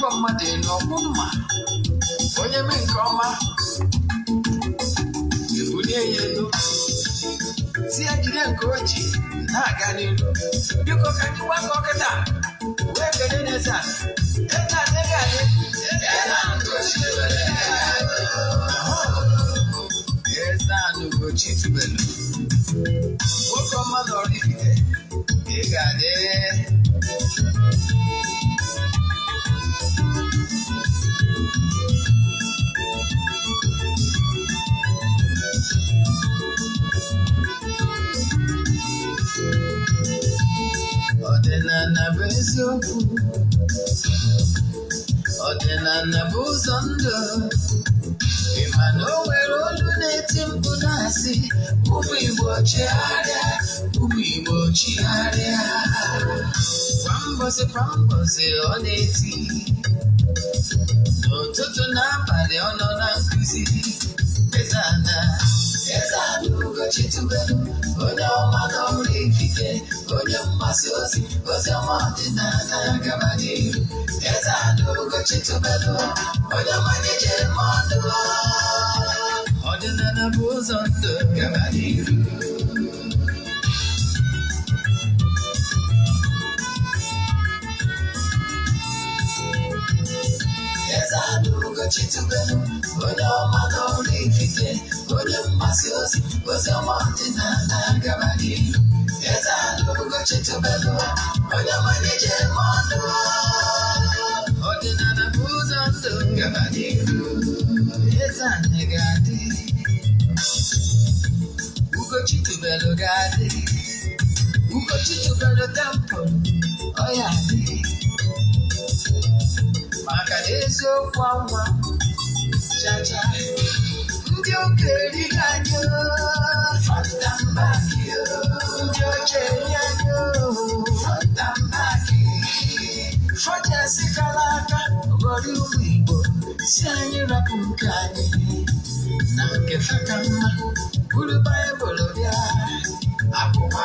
ịbọ mmadụ elu ọkwụ mma onye mee nke ọma ebulie ya elu si ya jide nke oji na-aga n'elu biko ka anyị gbakọ kịta wee kede n'Eze-Ana Eze-Ana ga-adị Eze-Ana Ugochi tubelu nwoke ọma na oraifite ị ga-adị ọdịnala bụ eziokwu ọdịnala bụ ụzọ ndụ ịma na o nwere olu na-eti mkpu na-asị ụmụ Igbo chigharịa ụmụ Igbo chigharịa kwa mbọsị ọ na-eti n'ụtụtụ na abalị ọ nọ na nkụzi Eze-Ana Ugochi tubelu onye ọma na oraifite onye mgbasa ozi ọma ọdịnala gaba n'ihu Eze-Ana Ugochi tubelu onye ọma na-eje mmadụ ọdịnala bụ ụzọ ndụ gaba n'ihu Eze-Ana Ugochi tubelu onye ọma na oraifite onye mgbasa ozi ọma ọdịnala gaba n'ihu Eze-Ana Ugochi tubelu onye ọma na-eje mmadụ ọdịnala bụ ụzọ ndụ gaba n'ihu Eze-Ana ga-adị Ugochi tubelu ga-adị Ugochi tubelu temple ọ ya adị maka na eziokwu ọnwa chacha ndị oke erighị anyị fantambaki ndị oche eri anyị fantambaki fọchasị kara aka ghọrọ ụmụ Igbo si anyị rapụ nke anyị na nke faka mma buru Baịbụl bịa akụkọ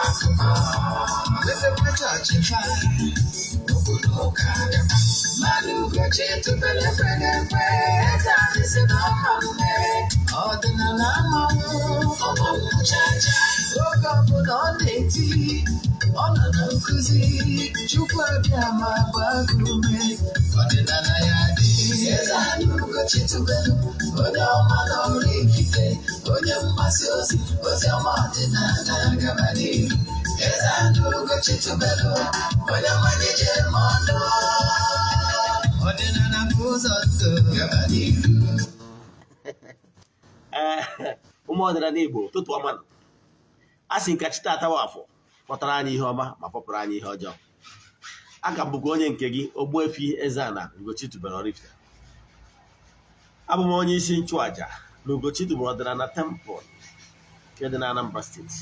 mepekwa chọọchị fa obodo ụka dịkwa mmadụ Ugochi tubelu ekweghị ekwe Eze-Ana si na ọma mme ọdịnala amanwụ ọmanwụ chacha oge ọbụla ọ na-eti ọ nọ na nkụzi Chukwu abịa ma gbaa gị ume ọdịnala ya dị Eze-Ana Ugochi tubelu onye ọma na oraifite onye mgbasa ozi ọma ọdịnala gaba n'ihu Eze-Ana Ugochi tubelu onye ọma na-eje mmadụ ọdịnala bụ ụzọ ndụ gaba n'ihu ụmụ ọdịnala Igbo tụtụ ọma a sị nka chi tata afọ pụtara anyị ihe ọma ma pọpụrụ anyị ihe ọjọọ aka bụkwa onye nke gị Ogbuefi Eze-Ana Ugochi tubelu oraifite abụ m onye isi nchụaja na Ugochi tubelu ọdịnala temple nke dị na Anambra steeti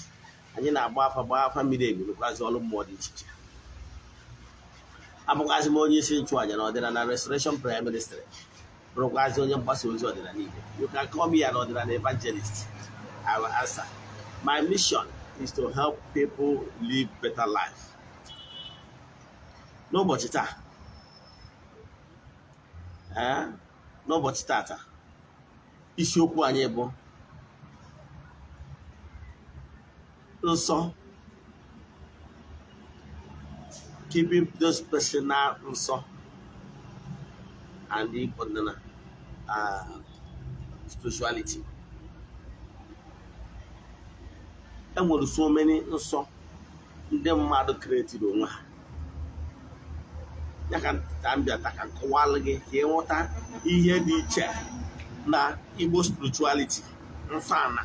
anyị na-agba afa mmiri emi nwekwazị ọrụ mmụọ dị iche iche abụkwazị m onye isi nchụaja na ọdịnala restoration prayer ministry bụrụkwazị onye mgbasa ozi ọdịnala Igbo you can call me an ọdịnala evangelist I will answer my mission is to help people live better life n'ụbọchị tata isiokwu anyị bụ nsọ keeping those personal nsọ and the spirituality. Enwere so many nsọ ndị mmadụ created onwe ha ya ka mbịa ka nkọwalụ gị ka ịghọta ihe dị iche na Igbo spirituality nsọ ana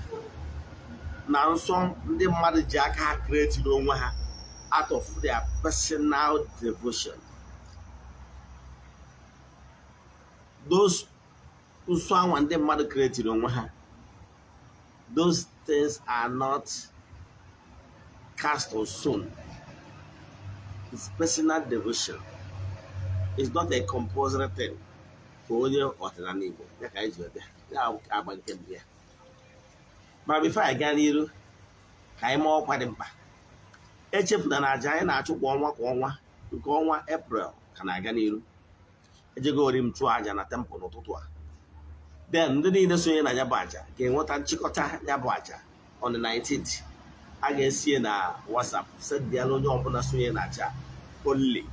na nsọ ndị mmadụ ji aka ha created onwe ha out of their personal devotion. Those nsọ anwa ndị mmadụ created onwe ha, those things are not cast on stone. It's personal devotion. It's not a compulsory thing for onye ọdịnala Igbo. Ya ka anyị ji ọbịa ya agba nke mbụ ya. Ma before I gaa n'iru ka anyị maa ọkwa dị mkpa. Echefuna na aja anyị na-achụ kwa ọnwa nke ọnwa April ka na-aga n'iru. ejegori m chụọ aja na temple n'ụtụtụ a. Then ndị niile sonye na ya bụ aja ga-enweta nchịkọta ya bụ aja on the 19th. A ga-esie na WhatsApp sendịala onye ọbụla sonye na aja only.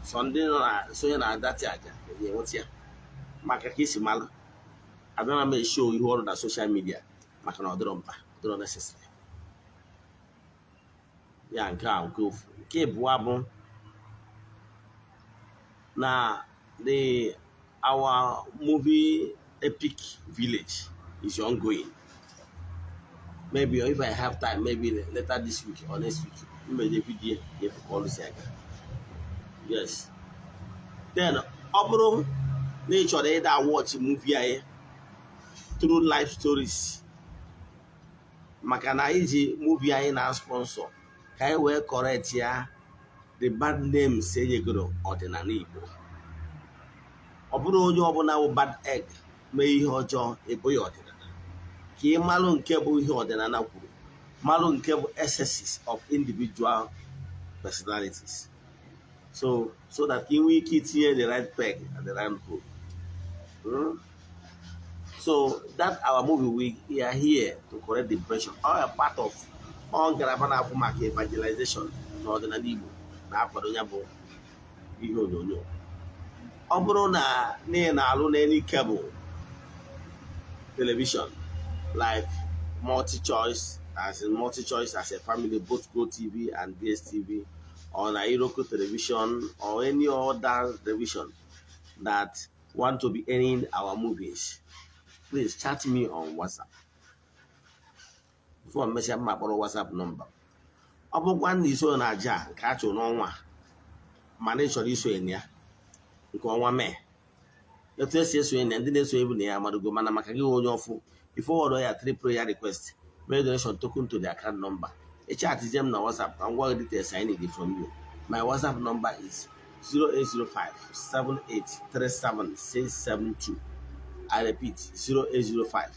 So ndị nọ na sonye na dati aja ga-enweta ya maka ka isi malụ. Abịara m esho ihe ọrụ na social media maka na ọ dịrọ mkpa, ọ dịrọ necessary. Ya nke a nke ofu. Nke abụọ bụ na our movie Epic Village is ongoing. Maybe if I have time, maybe later this week or next week, we may the video if call yes. Then obro nature they that watch movie through life stories. Maka na iji movie anyị na sponsor ka anyị wee correct ya the bad names enyegoro ọdịnala Igbo. Ọ bụrụ onye ọbụla wụ bad egg mee ihe ọjọọ ebo ya ọdịnala. Ka ị malụ nke bụ ihe ọdịnala kwuru, malụ nke bụ excesses of individual personalities. So that ị nwee ike itinye the right peg and the right hole. So that our movie, we are here to correct the impression. All part of all Garavana Fumaki evangelization in ordinary Igbo na akwado ya bụ ihe onyonyo. Ọ bụrụ na na-alụ n'any cable television like multi-choice as a family, both Go TV and DSTV, or na Iroko television or any other television that want to be airing our movies, please chat me on WhatsApp. Before I mention my WhatsApp number. Ọ bụkwa ndị iso na aja nke achọ n'ọnwa ma na ịchọrọ iso ya nke ọnwa Mee. Etu esi eso ya ndị na-eso ebu na ya amadugo, mana maka gị onye ọfụ if order ya 3 prayer request, make donation token to the account number. A chat is them na WhatsApp and what details I need from you. My WhatsApp number is 0805 7837672. I repeat, 0805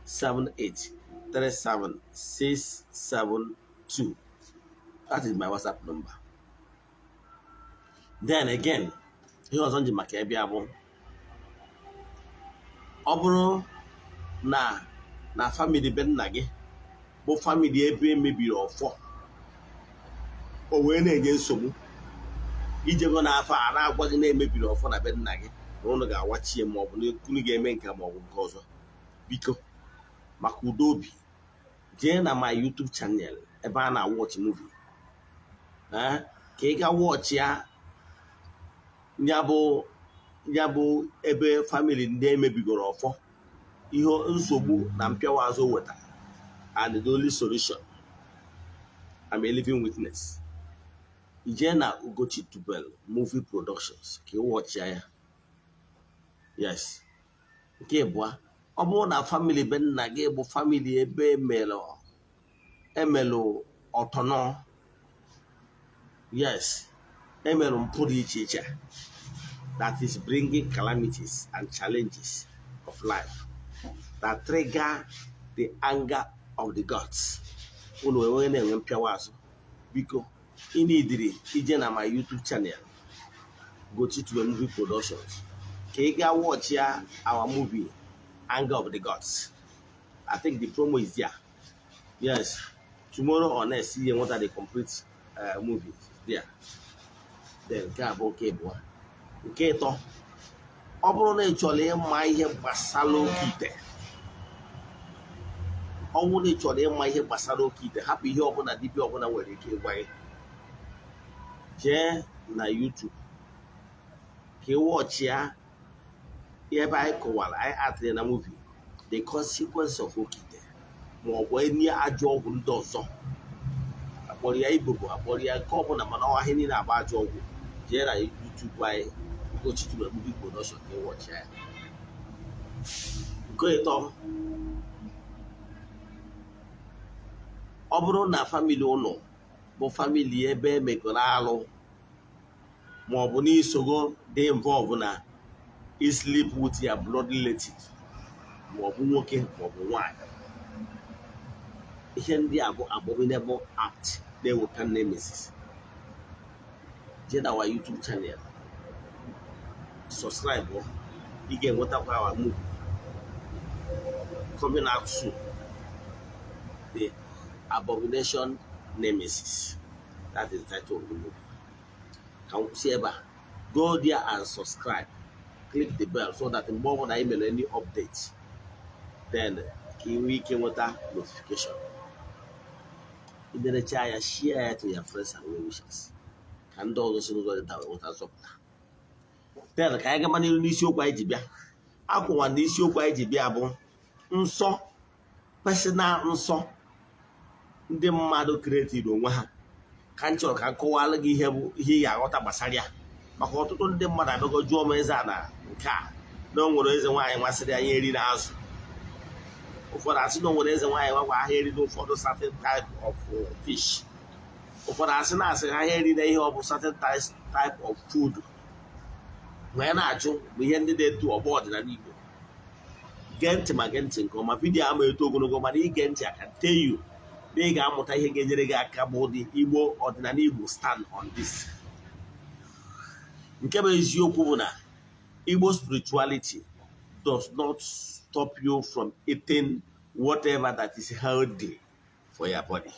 7837672. That is my WhatsApp number. Then again, he was on the Makiabiabo. Obro na family ben nage, bo family ebe mebiri ofo. O wee na-enye nsogbu. Ijego na afa ara agwa gị na-emebiri ofo na ben nage. Na ụnụ ga-awachie ma ọ bụ na ekunu ga-eme nke ma ọ bụ nke ọzọ. Biko maka udo obi, jee na my YouTube channel ebe a na-watch movie. Ka ị ga watch ya bụ ebe family ndị emebigoro ọfọ, ihe nsogbu na mpịawa azụ weta, and the only solution. I'm a living witness. Ije na Ugochi tubelu movie productions ka ị watch ya. Yes. Nke abụọ, ọ bụrụ na family be nna gị bụ family ebe emelụ ọtọnọ. Yes, emelụ mpụ dị iche iche that is bringing calamities and challenges of life that trigger the anger of the gods. Unu enwe na-enwe mpịawa azụ. Biko, ị na-idiri ije na my YouTube channel Ugochi tubelu movie productions ka ị ga watch ya our movie Anger of the Gods. I think the promo is there. Yes, tomorrow or next year, what are the complete movies there? Then nke abụọ nke abụọ. Nke ịtọ, ọ bụrụ na ị chọrọ ịma ihe gbasara oke ite, ọ bụrụ na ị chọrọ ịma ihe gbasara oke ite, hapụ ihe ọbụla dibịa ọbụla nwere ike ịgwa gị, jee na YouTube ka ị watch ya ebe anyị kọwara anyị atịrị na movie the consequence of okite ma ọ bụ enye ajọ ọgwụ ndị ọzọ. Akpọrọ ya Igbo, akpọrọ ya nke ọbụla, mana ọha ihe niile agba ajọ ọgwụ. Jee na YouTube anyị Ugochi tubelu movie production ka ị watch ya. Nke ịtọ, ọ bụrụ na family ụnụ bụ family ebe emegoro alụ ma ọ bụ n'isogo dị involve na sleep with your blood relative ma ọ bụ nwoke ma ọ bụ nwanyị, ihe ndị a bụ abominable act na-eweta nemesis. Jee na our YouTube channel subscribe ị ga-enwetakwa our movie coming out soon, the Abomination Nemesis. That is the title of the movie. Can we see ever go there and subscribe, click the bell so that the moment I email any updates, then we can get notification. In the chat, share to your friends and well-wishers. Can do also know that what has up. Then ka anyị gaba n'ihu n'isiokwu anyị ji bịa. Akwụwa n'isiokwu anyị ji bịa bụ nsọ, personal nsọ ndị mmadụ created onwe ha. Ka m chọrọ ka m kọwara gị ihe ị ga-aghọta gbasara ya. Maka ọtụtụ ndị mmadụ abịago jụọ m Eze-Ana nke a na o nwere eze nwaanyị masịrị anyị eri na azụ. Ụfọdụ asị na o nwere eze nwaanyị nwakwa ahịa eri na ụfọdụ certain type of fish. Ụfọdụ asị na ahịa eri na ihe ọ bụ certain type of food. Wee na-ajụ bụ ihe ndị na-etu ọgbọ ọdịnala Igbo. Gee ntị ma gee ntị nke ọma, vidiyo ama eto ogologo mana ige ntị I can tell you na ị ga-amụta ihe ga-enyere gị aka bụ ụdị Igbo ọdịnala Igbo stand on this. Nke bụ eziokwu bụ na Igbo spirituality does not stop you from eating whatever that is healthy for your body.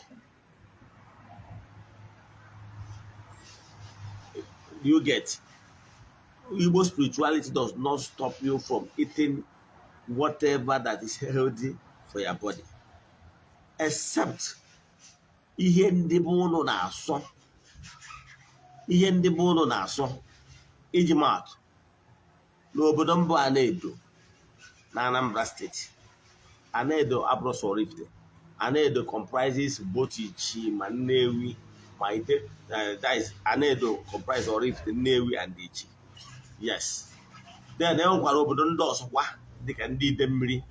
You get? Igbo spirituality does not stop you from eating whatever that is healthy for your body. Except ihe ndị bụ unu na-asọ. Ihe ndị bụ unu na-asọ. Iji maatụ. N'obodo mbụ Ana-Edo na Anambra State. Ana-Edo abụrụ sọ Oraifite. Ana-Edo comprises both Ichi ma Nnewi. That is Ana-Edo comprises Oraifite, Nnewi and Ichi. Yes. Then e nwekwara obodo ndị ọzọkwa dịka ndị Idemmiri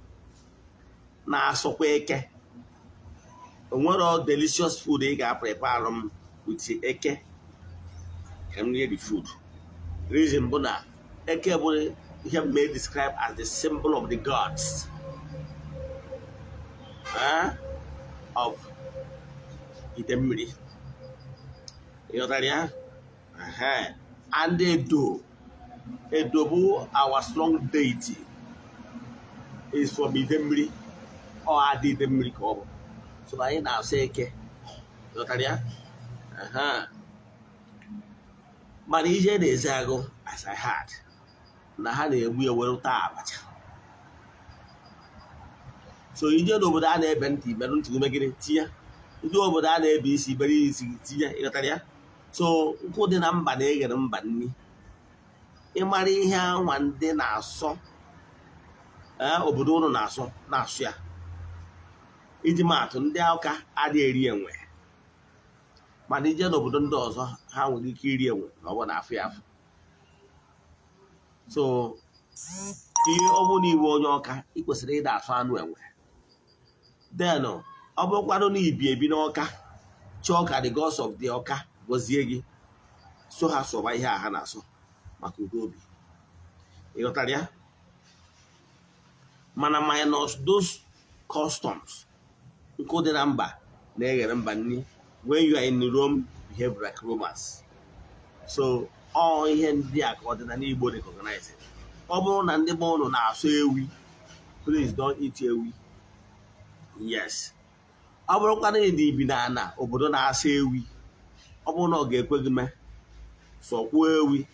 na-asọkwa eke. Onwere delicious food ị ga-prepare m with eke. Can we the food? Reason bụ na eke bụ ihe may describe as the symbol of the gods of Idemmiri. You got that? And Edo bụ our strong deity is from Idemmiri or Adi Idemmiri ka ọ bụ. So anyị na-asọ eke. Ghọtara ya? Mana ije na-eze agụ as I had na ha na-egbu ewere taa abacha. So ije n'obodo a na-ebe ntị merụ ntị umegide tinye. Ndị obodo a na-ebe isi bere isi tinye. Ịghọtara ya? So nkụ dị na mba na-eghere mba nni. Ịmara ihe anwa ndị na-asọ obodo ụnụ na-asụ ya. Iji maatụ ndị Awka adịghị eri enwe. Mana ije n'obodo ndị ọzọ ha nwere ike iri enwe na ọ bụ na afọ ya afọ. So ihe ọ bụ na iwe onye Awka ị kwesịrị ịda asụ anụ enwe. Then ọ bụrụkwanụ na ibi ebi n'Awka chọọ ka the gods of the Awka gọzie gị so ha sọba ihe a ha na-asọ maka udo obi. Ị ghọtara ya? Mana minus those customs nkụ dị na mba na-eghere mba nni. When you are in Rome, behave like Romans. So all ihe ndị a ka ọdịnala Igbo recognize. Ọ bụrụ na ndị be unu na-asọ ewi, please don't eat ewi. Yes. Ọ bụrụkwa na ndị ibi na ana obodo na-asọ ewi, ọ bụrụ na ọ ga-ekwe gị mee sọkwuo ewi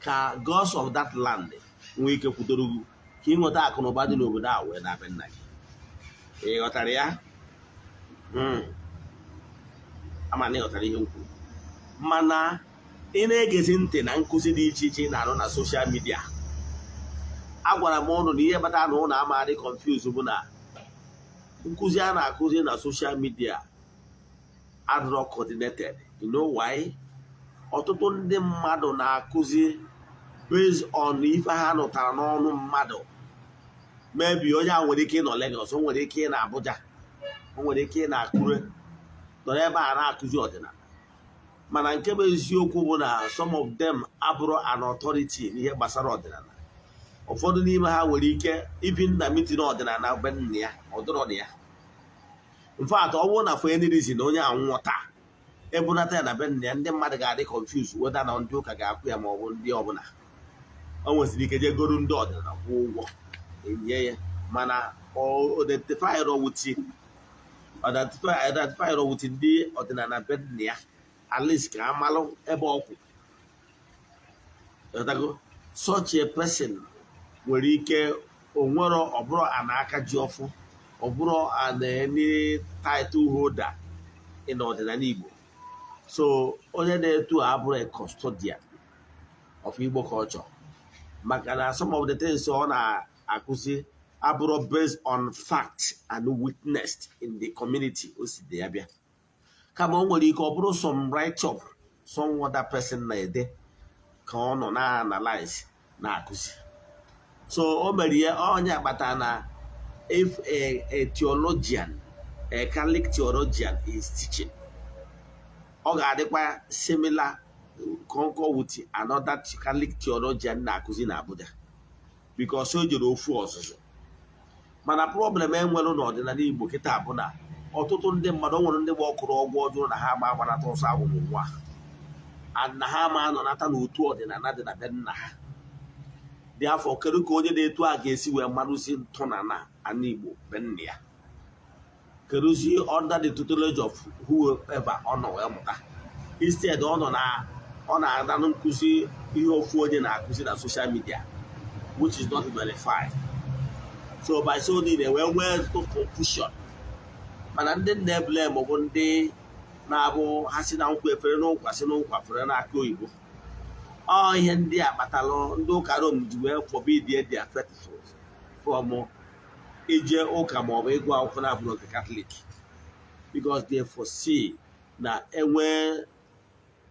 ka gods of that land nwee ike kwudoro gị ka ị nweta akụ na ụba dị n'obodo a wee na-abịa nna gị. Ị ghọtara ya? Ama na ịghọtara ihe m kwuru. Mana ị na-egezi ntị na nkụzi dị iche iche ị na-anụ na soshal midia. Agwara m ụnụ na ihe kpatara na ụnụ amaghị confuse bụ na nkụzi a na-akụzi na soshal midia adịrọ coordinated. You know why? Ọtụtụ ndị mmadụ na-akụzi based on ife ha nụtara n'ọnụ mmadụ. Maybe onye a nwere ike ịnọ Lagos, o nwere ike ị na Abuja, o nwere ike ị na Akure, nọ ebe a na-akụzi ọdịnala. Mana nke bụ eziokwu bụ na some of them abụrụ an authority n'ihe gbasara ọdịnala. Ụfọdụ n'ime ha nwere ike ibi na mitin ọdịnala be nna ya, ọ dọrọ na ya. In fact, ọ bụrụ na for any reason na onye anwụọta ebunata ya na be nna ya, ndị mmadụ ga-adị confused whether na ndị ụka ga-akwụ ya ma ọ bụ ndị ọbụla. o nwesịrị ike je goro ndị ọdịnala kwụọ ụgwọ enye ya, mana o identify with ndị ọdịnala be nna ya, at least ka amalụ ebe ọkwụ. Such a person nwere ike onwero ọbụrụ ana aka ji ọfụ, ọbụrụ ana any title holder in ọdịnala Igbo. So onye na-etu abụrụ a custodian of Igbo culture, maka na some of the things ọ na-akụzi abụrụ based on fact and witnessed in the community o si dị ya bịa, kama o nwere ike ọ bụrụ some write up some other person na-ede ka ọ nọ na-analyze na-akụzi. So o mere ya onye akpata na if a theologian, a Catholic theologian is teaching, ọ ga-adịkwa similar concur with another Catholic theologian na-akụzi na Abuja, because o jere ofu ọzụzụ. Mana problem enwere n'ọdịnala Igbo kịta bụ na ọtụtụ ndị mmadụ, o nwere ndị gba ọkụrụ ọgwụ ọjọọ na ha agbanata ọsọ agwụgwụ nwa, na ha ma anọnata n'otu ọdịnala dị na be nna ha. Dị afọ kedu ka onye na-etu a ga-esi wee marụsi ntụ na ana Igbo be nna ya, keduzi under the tutelage of whoever ọ nọ wee mụta. Instead ọ na-ada nkụzi ihe ofu onye na-akụzi na social media, which is not verified. So by so need wee nwee confusion. Mana ndị na-ebule maọbụ ndị na-abụ ha si na nkwụ efere n'ụkwa, si n'ụkwa fere n'aka oyibo, ọ ihe ndị a kpatalụ ndị ụka Rom ji wee forbid their faithful from ije ụka maọbụ ịgụ akwụkwọ na-abụrụ nke Catholic, because they foresee na enwee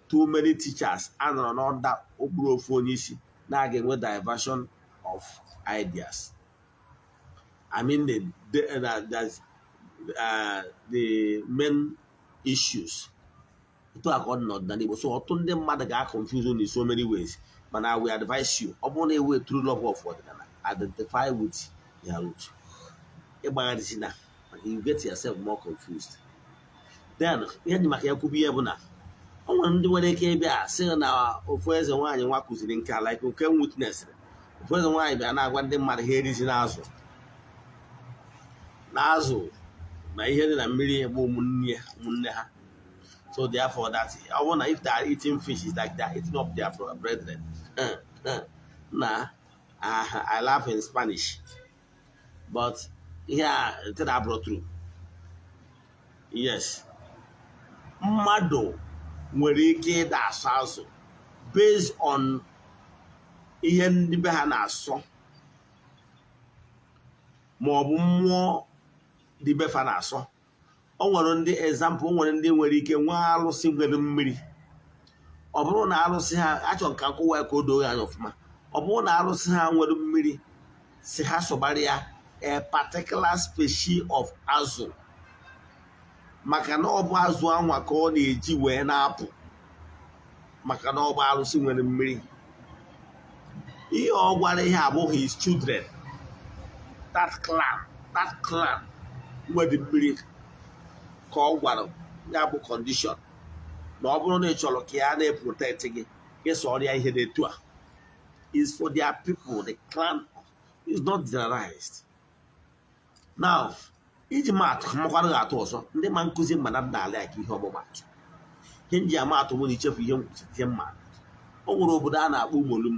too many teachers anọrọ n'ọnda okpuru ofu onye isi na-aga enwe diversion of ideas. I mean the main issues. So ọtụtụ ndị mmadụ ga-confuse in so many ways, but I will advise you, ọ bụrụ na ewe true love of ọdịnala, identify with their root. Ịgbagharịsị you get yourself more confused. Then ihe dị maka ya kwubi ya bụ na o nwere ndị nwere ike ịbịa sị na ofu eze nwaanyị nwa kụziri nke a, like nke witness. Ofu eze nwaanyị bịa na-agwa ndị mmadụ ha erizi n'azụ na ihe dị na mmiri bụ ụmụnne ha. So therefore that I wonder if they are eating fish, is like they are eating up their brethren. Nah, I laugh in Spanish, but here that I brought through. Yes, mmadụ nwere ike ịda asụ azụ based on ihe ndị be ha na-asọ, ma ọ bụ mmụọ dị be fa na-asọ. O nwere ndị example, o nwere ndị nwere ike nwee alụsị nwere mmiri. Ọ bụrụ na alụsị ha achọ nka nkụwa ka o doo ya anya ọfụma, ọ bụrụ na alụsị ha nwere mmiri, si ha sọbara ya a particular species of azụ, maka na ọ bụ azụ anwa ka ọ na-eji wee na-apụ, maka na ọ bụ alụsị nwere mmiri. Ihe ọ gwara ihe abụghị his children, that clan nwere mmiri, ka ọ gwara ya bụ condition na ọ bụrụ na ị chọrọ ka ya na-protect gị, ka ịsọ ọrịa ihe na-etu a, is for their people, the clan is not generalized. Now iji maatụ makwara ga-atụ ọzọ, ndị ma nkụzi mana ndala ya ka ihe ọmụmatụ. Ihe nji amatụ mụ na ichefu ihe nkwụsịtị mma. O nwere obodo a na-akpọ Umolum,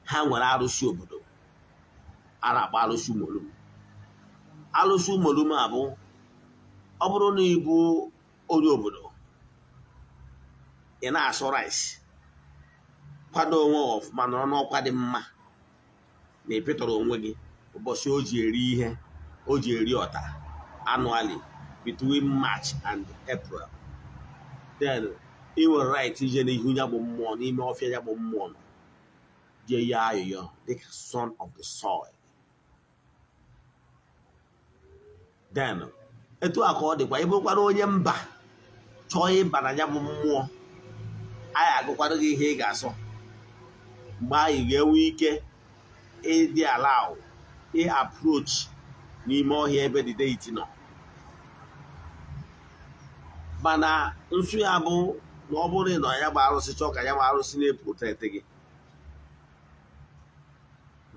ha nwere arụsị obodo a na-akpọ arụsị Umolum. Arụsị Umolum abụ, ọ bụrụ na ịbụ onye obodo, ị na-asọ rice, kwado onwe ọfụma, nọrọ n'ọkwa dị mma, na ịpịtọrọ onwe gị ụbọchị o ji eri ihe, o ji eri ọta annually between March and April, then ị nwere right ije n'ihu ya bụ mmụọ, n'ime ọfịa ya bụ mmụọ nọ, jee ya ayụyọ dịka son of the soil. Then etu a ka ọ dịkwa, ịbụkwara onye mba chọọ ịba na ya bụ mmụọ, anyị agụkwara gị ihe ị ga-asọ. Mgbe anyị ga-enwe ike ịdị ala ahụ approach n'ime ọhịa ebe the deity nọ. Mana nsu ya bụ na ọ bụrụ na ya bụ arụsị chọọ ka ya bụ arụsị na-eprotect gị,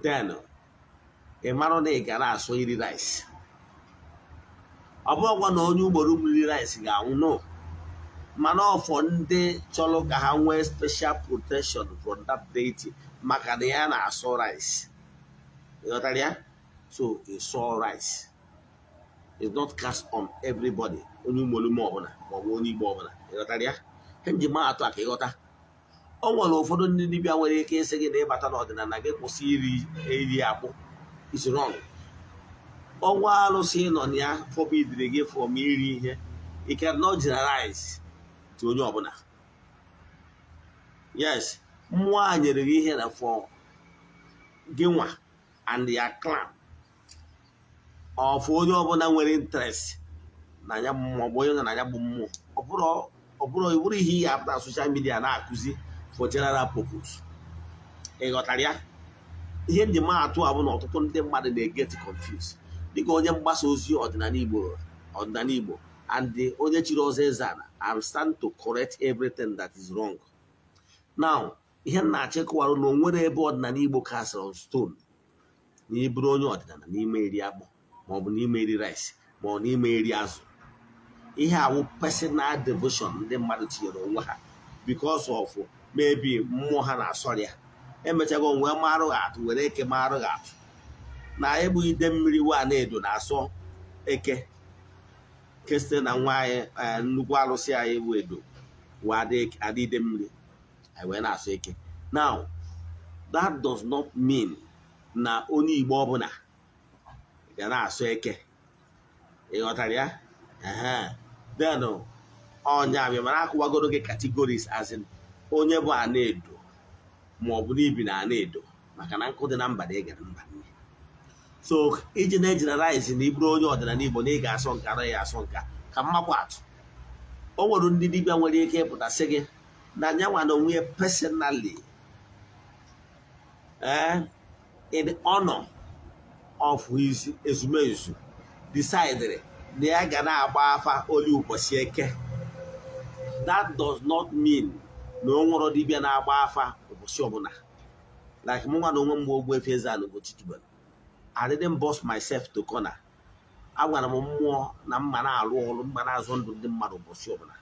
then ị mara na ị ga na-asọ iri rice. Ọ bụrụkwa na onye ugboro mmiri rice ga-anwụ, no, mana ọfọ ndị chọrọ ka ha nwee special protection from that deity maka na ya na-asọ rice. Ịghọtara ya? So ịsọ rice is not cast on everybody, onye umolume ọbụla maọbụ onye Igbo ọbụla. Ịghọtara ya? Ihe nji maa atụ aka ịghọta. O nwere ụfọdụ ndị dibịa nwere ike ịsị gị na ịbata n'ọdịnala gị kwụsị iri akpụ. Is wrong. Ọnwa alụsị nọ na ya forbidiri gị from iri ihe. You cannot generalize to onye ọbụla. Yes, mmụọ a nyere gị ihe na for gị nwa and your clan, of onye ọbụla nwere interest na ya maọbụ onye na ya bụ mmụọ. Ọ bụrụ ihe ihe apụta social media na-akụzi for general purpose. Ịghọtara ya? Ihe ndị ma atụ abụ na ọtụtụ ndị mmadụ na-get confused dịka onye mgbasa ozi ọdịnala Igbo and onye chiri ọzọ Eze-Ana. I'm stand to correct everything that is wrong. Now, ihe na-achịkọwarụ na onwere ebe ọdịnala Igbo castle on stone na iburu onye ọdịnala n'ime eri akpụ maọbụ n'ime eri rice maọbụ n'ime eri azụ. Ihe awụ personal devotion ndị mmadụ tinyere onwe ha because of maybe mmụọ ha na-asọrịa. Emechago onwe marụ atụ were eke marụ atụ na egbu ide mmiri wa na-edo na-asọ eke keste na nwa anyị nnukwu alụsị anyị bụ edo adị ide mmiri anyị wee na-asọ eke. Now that does not mean na onye Igbo ọbụla ga na-asọ eke. Ịghọtara ya? Then ọnya abịa mara akụwagoro gị categories as in onye bụ ana edo maọbụ n'ibi na ana edo maka na nkụ dị na mba na ịga na mba. So iji na-ejeneralize na iburu onye ọdịnala Igbo na ị ga-asọ nka na ya asọ nka ka mmakwa atụ. O nwere ndị dibịa nwere ike ịpụta sị gị na nyanwa na onwe personally in the honor of his ezumezu decided na ya ga na-agba afa oli ụbọchị eke. That does not mean na o nwere dibịa na-agba afa ụbọchị ọbụla. Like mụ nwa na onwe m Ogbuefi Eze-Ana Ugochi tubelu. I didn't boss myself to corner. Agwara m mmụọ na mma na-alụ ọrụ, mma na-azụ ndụ ndị mmadụ ụbọchị ọbụla.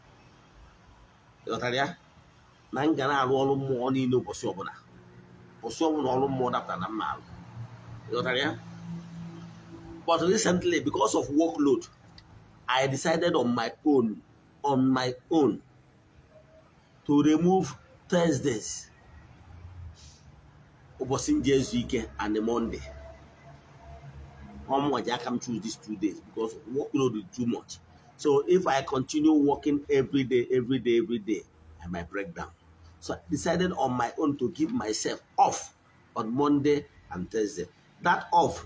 Ịghọtara ya? Na m ga na-alụ ọrụ mmụọ niile ụbọchị ọbụla. Ụbọchị ọbụla ọrụ mmụọ dapụtara na mma alụ. Ịghọtara ya? But recently, because of workload, I decided on my own to remove Thursdays, ụbọchị nje ezu ike, and the Monday. I can choose these 2 days because workload is too much. So if I continue working every day, I might break down. So I decided on my own to give myself off on Monday and Thursday. That off,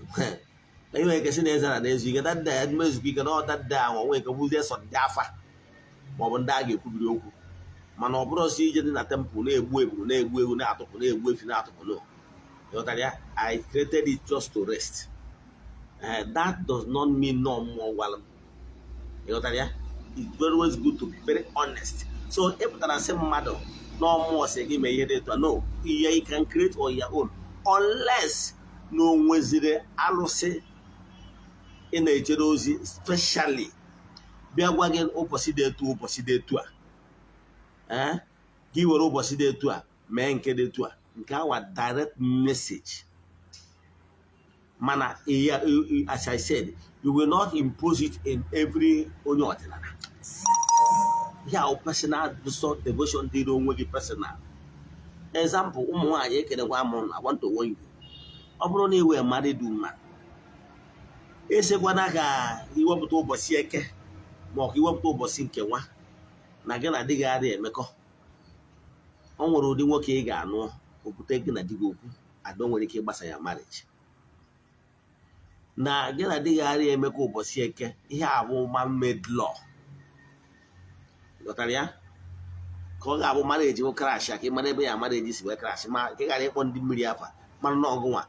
anyway, that day, that day, I can use on Jaffa. Mobandagi could be open. Manobro siege in a temple, I created it just to rest. That does not mean no more well. It's always good to be very honest. So if there are some matter, no more say give me to no. You can create on your own. Unless no wezire alose in a jealousy, especially be a wagon opposite to give a opposite to a man kede to a direct message. Mana, as I said, you will not impose it in every onyo ordinary. Yeah, personal devotion they don't want personal. Example, I want to warn you. Obroni we married woman. Ese gwanaga iwo buto bosi eke, mo iwo buto bosi nkewa. Na gị na di gị adị emekọ. O nwere ụdị nwoke ị ga-anụ okwute gị na di gị okwu, adọ nwere ike ịgbasa ya marriage. Na gị na di gị adị emekọ ụbọchị eke, ihe abụ man-made law. Ghọtara ya? Ka ọ ga-abụ marriage nwe crash ka ị mara ebe ya marriage si wee crash, ma ka ị ghara ịkpọ ndị mmiri afa mana na ọgụ nwa.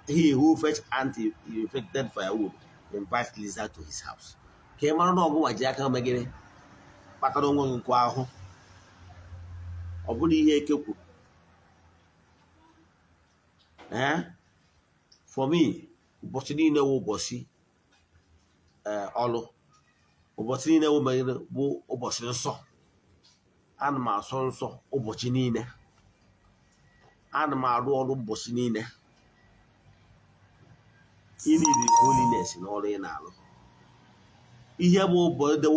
He who fetch anti-infected firewood invites lizard to his house. Ka ị mara na ọgụ nwa ji aka megịrị kpatara onwe gị nkwa ahụ. Ọ bụrụ ihe eke kwuru. For me, ụbọchị niile wụ ụbọchị ọlụ. Ụbọchị niile bụ ụbọchị nsọ. Ana m asọ nsọ ụbọchị niile. Ana m arụ ọrụ ụbọchị niile. Ị need holiness n'ọrụ ị na-arụ. Ihe bụ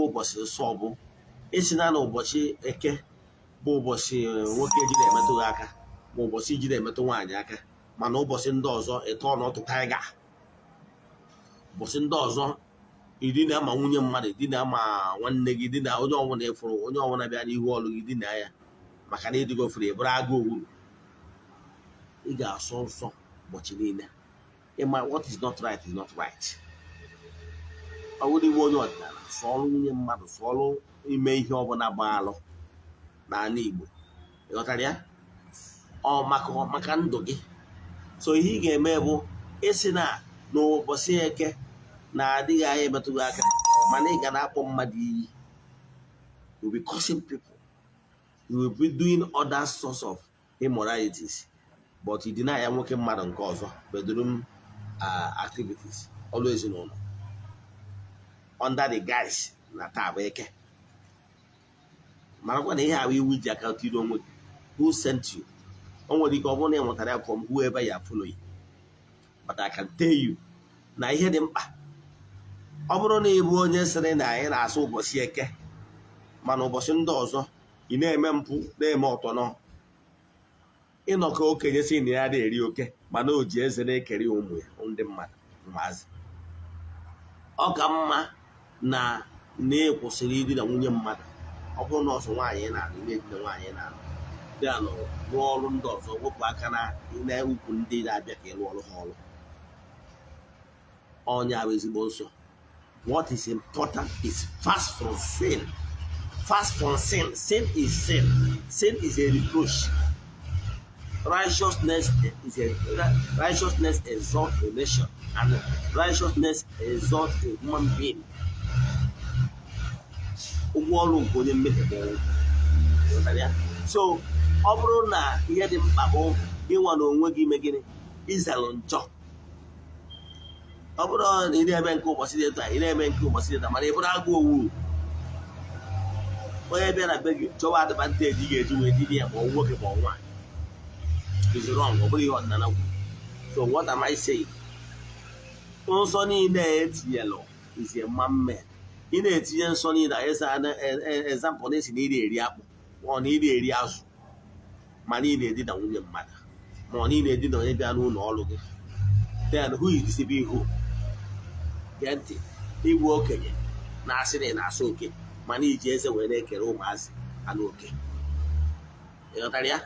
ụbọchị nsọ bụ isi na ụbọchị eke bụ ụbọchị nwoke jiri emetụ gị aka ma ụbọchị jiri emetụ nwaanyị aka, mana ụbọchị ndị ọzọ ịtọ n'ọtụ taiga. Ụbọchị ndị ọzọ idina ma nwunye mmadụ, idina ma nwanne gị, dina onye ọbụla ịfụrụ, onye ọbụla bịa n'ihu ọlụ gị dina ya maka na ịdịgo fere ebere agụ owuru. Ị ga-asọ nsọ ụbọchị niile. Ịma what is not right is not right. Ọ bụrụ iwe onye ọdịnala, sọọrụ nwunye mmadụ, sọọrụ ime ihe ọbụla gbaalụ n'ala Igbo. Ịghọtara ya? Ọ maka ndụ gị. So ihe ị ga-eme bụ isi na n'ụbọchị eke na-adịghị anya emetụ gị aka, mana ị ga na-akpọ mmadụ iyi. You will be cursing people. You will be doing other sorts of immoralities. But ị deny ya nwoke mmadụ nke ọzọ, bedroom activities, always in honor. Under the guise na taa bụ eke. Marakwa na ihe ahụ iwu ji aka tiri onwe gị. Who sent you? O nwere ike ọ bụrụ na ị mụtara ya from whoever you are following. But I can tell you na ihe dị mkpa. Ọ bụrụ na ị bụ onye sịrị na anyị na-asụ ụbọchị eke, mana ụbọchị ndị ọzọ ị na-eme mpụ, na-eme ọtọnọ, ịnọkọ okenye si na ya na-eri oke mana o ji eze na-ekeri ụmụ ya ndị mmadụ ụmụazị. Ọ ka mma na na-ekwụsịrị ịdị na nwunye mmadụ. Ọ bụrụ na ọsọ nwaanyị na-alụ, na-edina nwaanyị na-alụ, dị alụ rụọ ọrụ ndị ọzọ, wepụ aka na ukwu ndị na-abịa ka ịrụ ọrụ ha ọrụ. Onye bụ ezigbo nsọ. What is important is fast from sin. Fast from sin. Sin is sin. Sin is a reproach. Righteousness exalts a nation, and righteousness exalts a human being. Ụgwọ ọrụ nke onye mmehie bụ. So ọ bụrụ na ihe dị mkpa bụ ịnwa na onwe gị ime gịnị, ịzalụ njọ. Ọ bụrụ na ị na-eme nke ụbọchị dị taa, ị na-eme nke ụbọchị dị taa, mana ị bụrụ agụ owuru, onye bịa na be gị chọwa advantage ga-eji wee didi ya ma ọ nwoke ma ọ nwaanyị. Is wrong. Ọ bụrụ ihe ọdịnala kwuru. So what am I saying? Nsọ niile etinyelụ is a man-made. Ị na-etinye nsọ niile Eze-Ana example na-esi na ị na-eri akpụ, ma ọ na ị na-eri azụ, ma na ị na-edina nwunye mmadụ, ma ọ na ị na-edina onye bịa n'ụlọ ọrụ gị. Then who is deceiving who? Gee ntị, igbu okenye na-asị na ị na-asọ oke mana iji eze wee na-ekere ụmụazị anụ oke. Ịghọtara ya?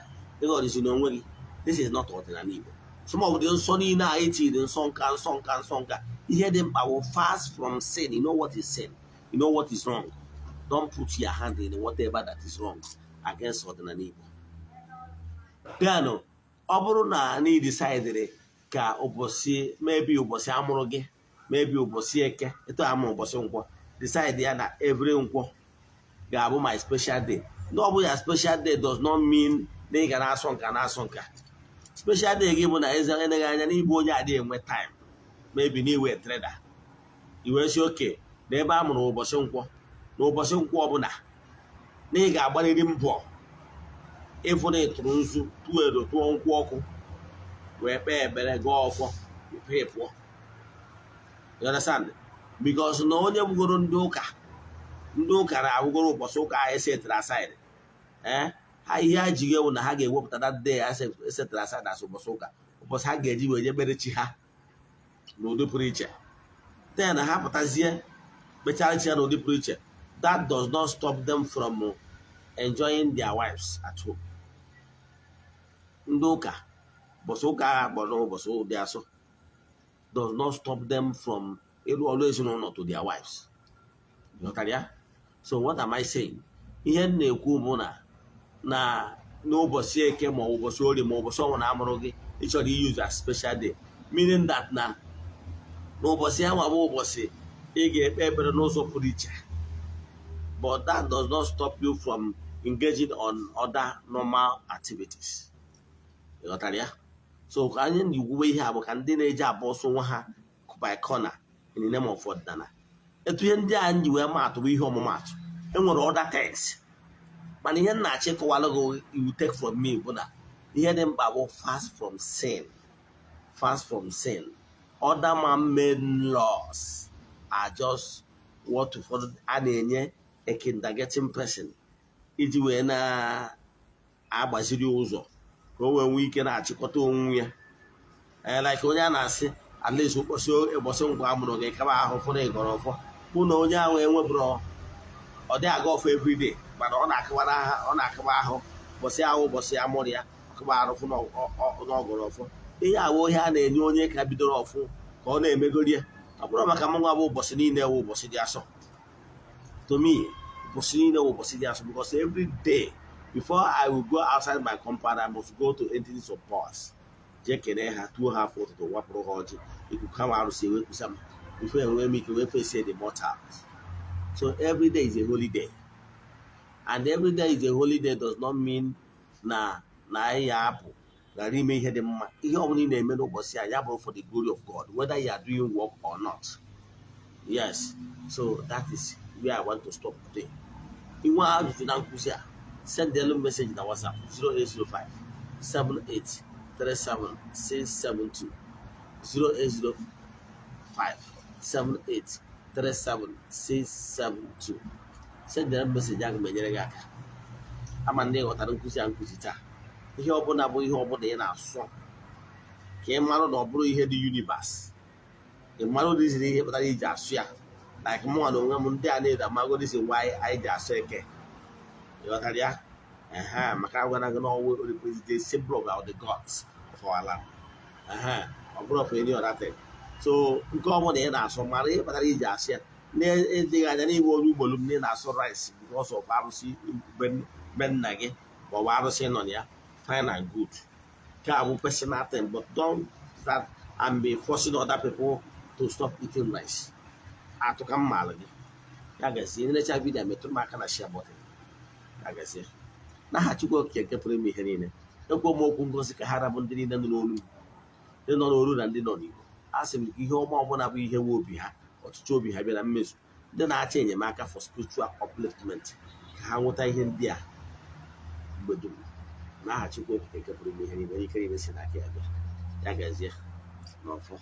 Ịghọrịzi n'onwe gị. This is not ọdịnala Igbo. Some of the nsọ niile a etiri nsọ nka. Ihe dị mkpa bụ fast from sin. You know what is sin. You know what is wrong. Don't put your hand in whatever that is wrong against ọdịnala Igbo. Then ọ bụrụ na ị decidere ka ụbọchị maybe ụbọchị amụrụ gị, maybe ụbọchị eke, eto amụrụ ụbọchị nkwọ, decide ya na every nkwọ ga-abụ my special day. No, ọ bụ ya special day does not mean na ị ga na-asọ nka. Special day gị bụ na Eze-Ana gị anya n'ịbụ onye adịghị enwe time, maybe n'iwe trader. Iwe si oke na ebe a mụrụ ụbọchị nkwọ, na ụbọchị nkwọ ọbụla na ị ga-agbarịrị mbọ ịfụ na ịtụrụ nzu, tụọ edo, tụọ nkwụ ọkụ, wee kpee ekpere, gaa ọfọ, pụọ. You understand? Because na onye bugoro ndị ụka na-abụgoro ụbọchị ụka ahụ esetịrị aside. Ha ihe ha ji ewu na ha ga-ewepụta that day esetịrị aside as ụbọchị ụka, ụbọchị ha ga-eji wee je kpere chi ha n'ụdị pụrụ iche. Then ha pụtazie kpechara chi ha n'ụdị pụrụ iche. That does not stop them from enjoying their wives at home. Ndị ụka ụbọchị ụka ha kpọrọ ụbọchị ụdị asọ does not stop them from ịlụ ọrụ ezinụlọ to their wives. Ghọtara ya? So what am I saying? Ihe m na-ekwu bụ na n'ụbọchị eke ma ụbọchị orie ma ụbọchị ọnwụ na amụrụ gị, ị chọrọ use as special day, meaning that na n'ụbọchị ahụ bụ ụbọchị ị ga-ekpe ekpere n'ụzọ pụrụ iche. But that does not stop you from engaging on other normal activities. You got that? So anyị na-iwuwe ihe a bụ ka ndị na-eji abụ ọsọ nwa ha by corner in the name of ọdịnala. Etu ihe ndị a ji wee maatụ bụ ihe ọmụmaatụ. Enwere other things. Mana ihe nna-achị kọwalụ gị you take from me bụ na ihe dị mkpa bụ fast from sin. Fast from sin. Other man-made laws are just what ụfọdụ a na-enye a kindergarten person iji wee na-agbaziri ụzọ ka o wee nwee ike na-achịkọta onwe ya. Like onye a na-asị at least ụbọchị ngwa amụrụ gị kaba ahụ fụrụ ịgọrọ ọfọ hụ na onye ahụ enwebụrụ ọ dị aga ọfọ everyday mana ọ na-akaba ahụ ụbọchị ahụ ụbọchị amụrụ ya kaba arụfụ n'ọgọrọ ọfọ. Ihe awụ ihe a na-enye onye ka bidoro ọfụ ka ọ na-emegori ya. Ọ bụrụ maka mụnwa bụ ụbọchị niile wụ ụbọchị dị asọ. To me, ụbọchị niile wụ ụbọchị dị asọ because every day before I will go outside my compound, I must go to entities of powers. Je kene ha tuo ha afọ ụtụtụ wapụrụ ha ọjị ikuku ha arụsị ewepụsa m before enwee m ike wee fesie the mortals. So every day is a holy day. And every day is a holy day does not mean na anyị apụ ghara ime ihe dị mma. Ihe ọbụla ị na-eme n'ụbọchị a ya bụrụ for the glory of God, whether you are doing work or not. Yes, so that is where I want to stop today. Inwe ajụjụ na nkụzi a, send the message na WhatsApp 0805 78 37 672 0805 78 37 672. Send the message ahụ ma enyere gị aka. Ama ndị ghọtara nkụzi a nkụzi taa. Ihe ọbụla bụ ihe ọbụla ị na-asụ ka ị marụ na ọ bụrụ ihe dị universe. Ị marụ dịziri ihe pụtara iji asụ ya. Like mụnwa na onwe m ndị a na-edo amago dịzi nwa anyị ji asụ eke. Ị ghọtara ya? Maka agwara gị na ọnwụ represent the symbol of the gods of our land. Ọ bụrụ of any other thing. So nke ọbụla ị na-asụ mara ihe pụtara iji asụ ya. Na-ejighị anya n'iwe onye ugbolu m na ị na-asụ rice because of arụsị be nna gị ma ọ bụ arụsị nọ na ya. Fine and good. Can personal thing, but don't start and be forcing other people to stop eating rice. I took a malady. Yagasi, in the chat video, I met to mark and a share button. Yagasi. Now, had you go get me here. Don't go more Kungos Harabundin than the Nolu. They don't know and they don't know. Ask him, you know, more when I be here will be or to show me having a miss. Then I change a marker for spiritual upliftment. How would I hear there? But do. Nah, you go take a pretty many very crazy. I can't. That guy's here. No, for.